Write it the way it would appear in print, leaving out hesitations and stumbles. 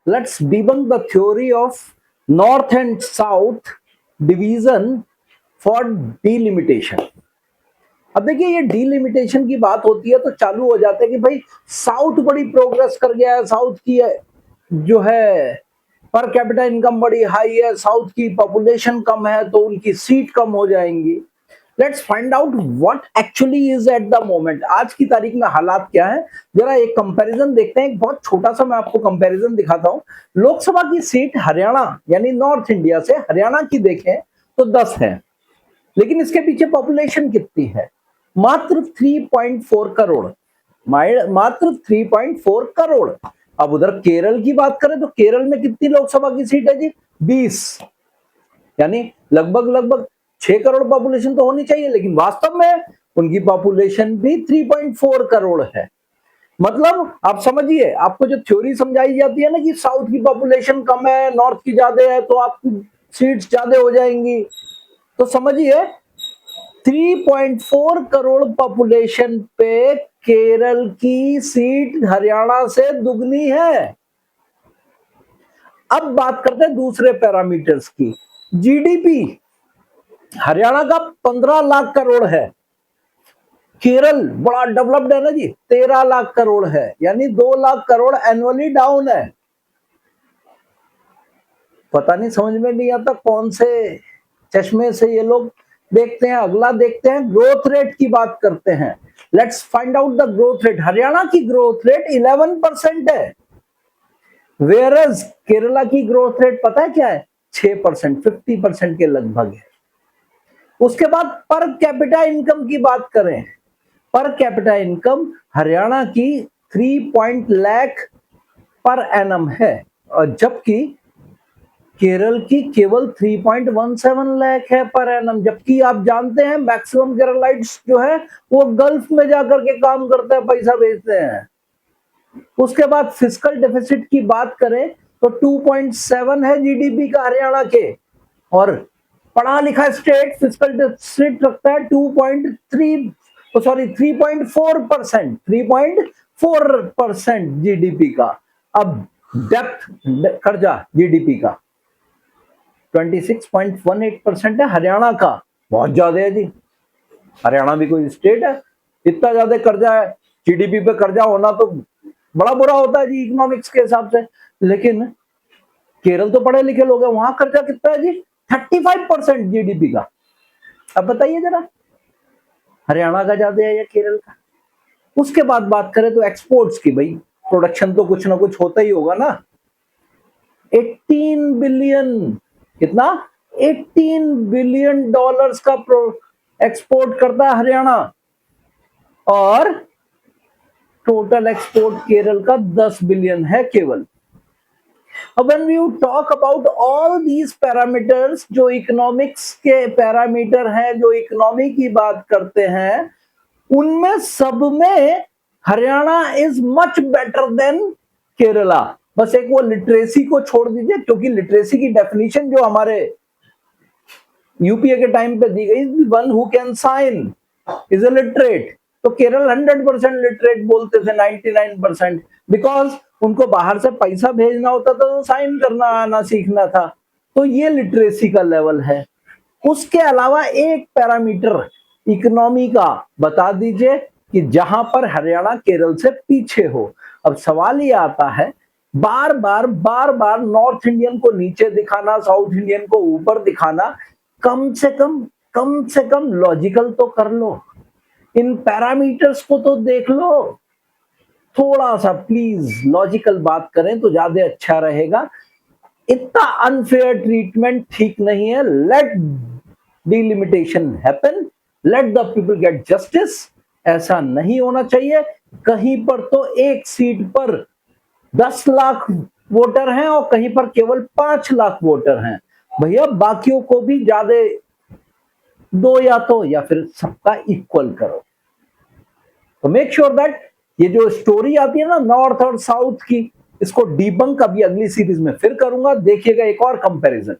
Let's debunk the theory of north and south division for delimitation. अब देखिए, ये delimitation की बात होती है तो चालू हो जाता है कि भाई साउथ बड़ी प्रोग्रेस कर गया है, साउथ की जो है पर कैपिटा इनकम बड़ी हाई है, साउथ की पॉपुलेशन कम है तो उनकी सीट कम हो जाएंगी। Let's find out what actually is at the moment. आज की तारीख में हालात क्या है, जरा एक कंपैरिजन देखते हैं। एक बहुत छोटा सा मैं आपको कंपैरिजन दिखाता हूं। लोकसभा की सीट हरियाणा यानी नॉर्थ इंडिया से हरियाणा की देखें तो 10 है, लेकिन इसके पीछे पॉपुलेशन कितनी है? मात्र 3.4 करोड़, मात्र 3.4 करोड़। अब उधर केरल की बात करें तो केरल में कितनी लोकसभा की सीट है जी? 20, यानी लगभग 6 करोड़ पॉपुलेशन तो होनी चाहिए, लेकिन वास्तव में उनकी पॉपुलेशन भी 3.4 करोड़ है। मतलब आप समझिए, आपको जो थ्योरी समझाई जाती है ना कि साउथ की पॉपुलेशन कम है, नॉर्थ की ज्यादा है तो आपकी सीट्स ज्यादा हो जाएंगी, तो समझिए 3.4 करोड़ पॉपुलेशन पे केरल की सीट हरियाणा से दुगनी है। अब बात करते हैं दूसरे पैरामीटर्स की। जीडीपी हरियाणा का 15 लाख करोड़ है, केरल बड़ा डेवलप्ड है ना जी, 13 लाख करोड़ है, यानी 2 लाख करोड़ एनुअली डाउन है। पता नहीं, समझ में नहीं आता कौन से चश्मे से ये लोग देखते हैं। अगला देखते हैं, ग्रोथ रेट की बात करते हैं। Let's find out the growth rate. Haryana की ग्रोथ रेट 11% है, वेयरएज केरला की ग्रोथ रेट पता है क्या है? 6%, 50% के लगभग है। उसके बाद पर कैपिटा इनकम की बात करें, पर कैपिटा इनकम हरियाणा की 3 लाख पर एनम है, और जबकि केरल की केवल 3.17 लाख है पर एनम। जबकि आप जानते हैं मैक्सिमम केरलाइट्स जो है वो गल्फ में जाकर के काम करते हैं, पैसा भेजते हैं। उसके बाद फिस्कल डेफिसिट की बात करें तो 2.7 है जीडीपी का हरियाणा के, और पढ़ा लिखा स्टेट फिस्कल डेफिसिट रखता है 3.4%, 3.4% जीडीपी का। अब डेप्थ कर्जा जीडीपी का 26.18% है हरियाणा का, बहुत ज्यादा है जी। हरियाणा भी कोई स्टेट है? इतना ज्यादा कर्जा है, जीडीपी पे कर्जा होना तो बड़ा बुरा होता है जी इकोनॉमिक्स के हिसाब से। लेकिन केरल तो पढ़े लिखे लोग हैं, वहां कर्जा कितना है जी? 35% जीडीपी का। अब बताइए जरा, हरियाणा का ज्यादा है या केरल का? उसके बाद बात करें तो एक्सपोर्ट्स की, भाई प्रोडक्शन तो कुछ ना कुछ होता ही होगा ना। 18 बिलियन, कितना? 18 बिलियन डॉलर्स का एक्सपोर्ट करता है हरियाणा, और टोटल एक्सपोर्ट केरल का 10 बिलियन है केवल। अब when you talk about all these parameters, जो इकोनॉमिक्स के पैरामीटर हैं, जो इकोनॉमी की बात करते हैं, उनमें सब में Haryana is much better than Kerala. बस एक वो लिटरेसी को छोड़ दीजिए, क्योंकि लिटरेसी की डेफिनेशन जो हमारे यूपीए के टाइम पे दी गई, one who can sign is a literate, तो केरल 100% लिटरेट बोलते थे, 99%, बिकॉज उनको बाहर से पैसा भेजना होता था तो साइन करना आना सीखना था। तो ये लिटरेसी का लेवल है। उसके अलावा एक पैरामीटर इकोनॉमी का बता दीजिए कि जहां पर हरियाणा केरल से पीछे हो। अब सवाल ये आता है, बार बार नॉर्थ इंडियन को नीचे दिखाना, साउथ इंडियन को ऊपर दिखाना, कम से कम लॉजिकल तो कर लो, इन पैरामीटर्स को तो देख लो। थोड़ा सा प्लीज लॉजिकल बात करें तो ज्यादा अच्छा रहेगा। इतना अनफेयर ट्रीटमेंट ठीक नहीं है। Let delimitation happen, let the people get justice. ऐसा नहीं होना चाहिए। कहीं पर तो एक सीट पर 10 लाख वोटर हैं और कहीं पर केवल 5 लाख वोटर हैं। भैया बाकियों को भी ज्यादा दो, या फिर सबका इक्वल करो। तो मेक श्योर दैट ये जो स्टोरी आती है ना नॉर्थ और साउथ की, इसको डीबंक अभी अगली सीरीज में फिर करूंगा। देखिएगा एक और कंपैरिजन।